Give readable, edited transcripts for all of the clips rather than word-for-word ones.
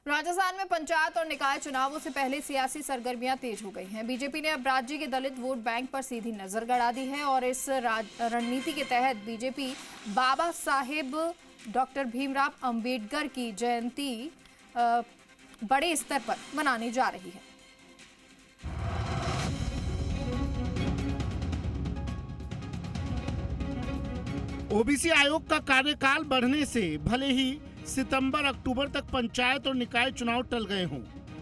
राजस्थान में पंचायत और निकाय चुनावों से पहले सियासी सरगर्मियां तेज हो गई हैं। बीजेपी ने अब राज्य के दलित वोट बैंक पर सीधी नजर गड़ा दी है और इस रणनीति के तहत बीजेपी बाबा साहेब डॉक्टर भीमराव अंबेडकर की जयंती बड़े स्तर पर मनाने जा रही है। ओबीसी आयोग का कार्यकाल बढ़ने से भले ही सितंबर अक्टूबर तक पंचायत और निकाय चुनाव टल गए हों,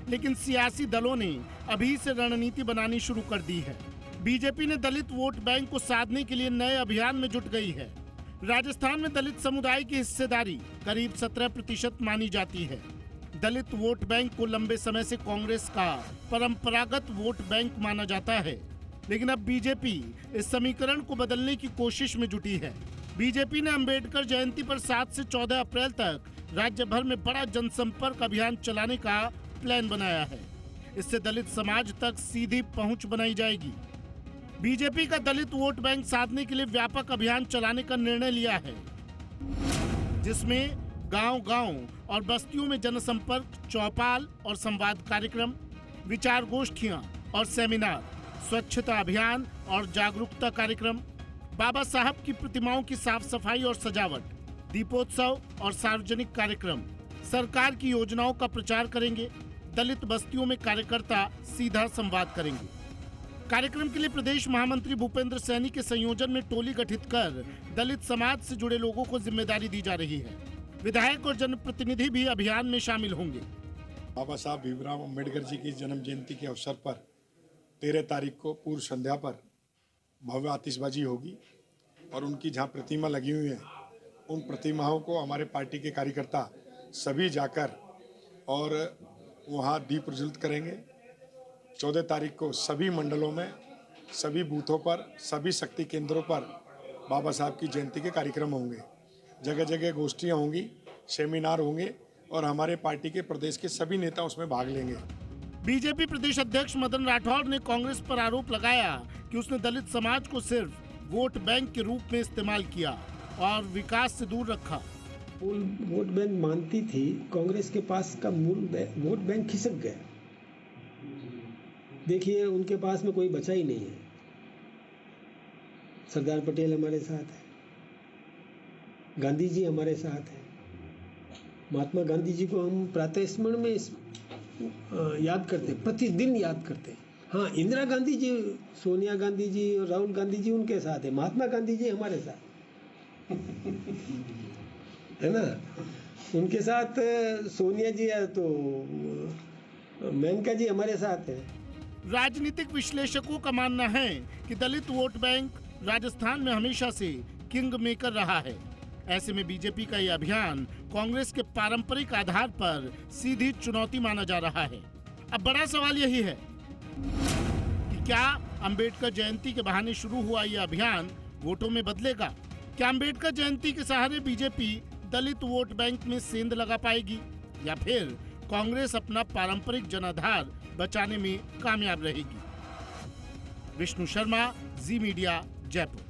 लेकिन सियासी दलों ने अभी से रणनीति बनानी शुरू कर दी है। बीजेपी ने दलित वोट बैंक को साधने के लिए नए अभियान में जुट गई है। राजस्थान में दलित समुदाय की हिस्सेदारी करीब 17% मानी जाती है। दलित वोट बैंक को लंबे समय से कांग्रेस का परंपरागत वोट बैंक माना जाता है, लेकिन अब बीजेपी इस समीकरण को बदलने की कोशिश में जुटी है। बीजेपी ने अंबेडकर जयंती पर 7 से 14 अप्रैल तक राज्य भर में बड़ा जनसंपर्क अभियान चलाने का प्लान बनाया है। इससे दलित समाज तक सीधी पहुंच बनाई जाएगी। बीजेपी का दलित वोट बैंक साधने के लिए व्यापक अभियान चलाने का निर्णय लिया है, जिसमें गांव-गांव और बस्तियों में जनसंपर्क, चौपाल और संवाद कार्यक्रम, विचार गोष्ठियां और सेमिनार, स्वच्छता अभियान और जागरूकता कार्यक्रम, बाबा साहब की प्रतिमाओं की साफ सफाई और सजावट, दीपोत्सव और सार्वजनिक कार्यक्रम, सरकार की योजनाओं का प्रचार करेंगे। दलित बस्तियों में कार्यकर्ता सीधा संवाद करेंगे। कार्यक्रम के लिए प्रदेश महामंत्री भूपेंद्र सैनी के संयोजन में टोली गठित कर दलित समाज से जुड़े लोगों को जिम्मेदारी दी जा रही है। विधायक और जनप्रतिनिधि भी अभियान में शामिल होंगे। बाबा साहब भीमराव अम्बेडकर जी की जन्म जयंती के अवसर पर 13 तारीख को पूर्व संध्या पर भव्य आतिशबाजी होगी और उनकी जहाँ प्रतिमा लगी हुई है, उन प्रतिमाओं को हमारे पार्टी के कार्यकर्ता सभी जाकर और वहाँ दीप प्रज्वलित करेंगे। 14 तारीख को सभी मंडलों में, सभी बूथों पर, सभी शक्ति केंद्रों पर बाबा साहब की जयंती के कार्यक्रम होंगे। जगह जगह गोष्ठियाँ होंगी, सेमिनार होंगे और हमारे पार्टी के प्रदेश के सभी नेता उसमें भाग लेंगे। बीजेपी प्रदेश अध्यक्ष मदन राठौड़ ने कांग्रेस पर आरोप लगाया कि उसने दलित समाज को सिर्फ वोट बैंक के रूप में इस्तेमाल किया और विकास से दूर रखा। मूल वोट बैंक मानती थी, कांग्रेस के पास का मूल वोट बैंक खिसक गया। देखिए, उनके पास में कोई बचा ही नहीं है। सरदार पटेल हमारे साथ है, गांधी जी हमारे साथ है। महात्मा गांधी जी को हम प्रातः स्मरण में याद करते, प्रतिदिन याद करते। हाँ, इंदिरा गांधी जी, सोनिया गांधी जी और राहुल गांधी जी उनके साथ है। महात्मा गांधी जी हमारे साथ है ना। उनके साथ सोनिया जी है तो मेनका जी हमारे साथ है। राजनीतिक विश्लेषकों का मानना है कि दलित वोट बैंक राजस्थान में हमेशा से किंग मेकर रहा है। ऐसे में बीजेपी का यह अभियान कांग्रेस के पारंपरिक आधार पर सीधी चुनौती माना जा रहा है। अब बड़ा सवाल यही है कि क्या अंबेडकर जयंती के बहाने शुरू हुआ यह अभियान वोटों में बदलेगा? क्या अंबेडकर जयंती के सहारे बीजेपी दलित वोट बैंक में सेंध लगा पाएगी या फिर कांग्रेस अपना पारंपरिक जनाधार बचाने में कामयाब रहेगी? विष्णु शर्मा, जी मीडिया, जयपुर।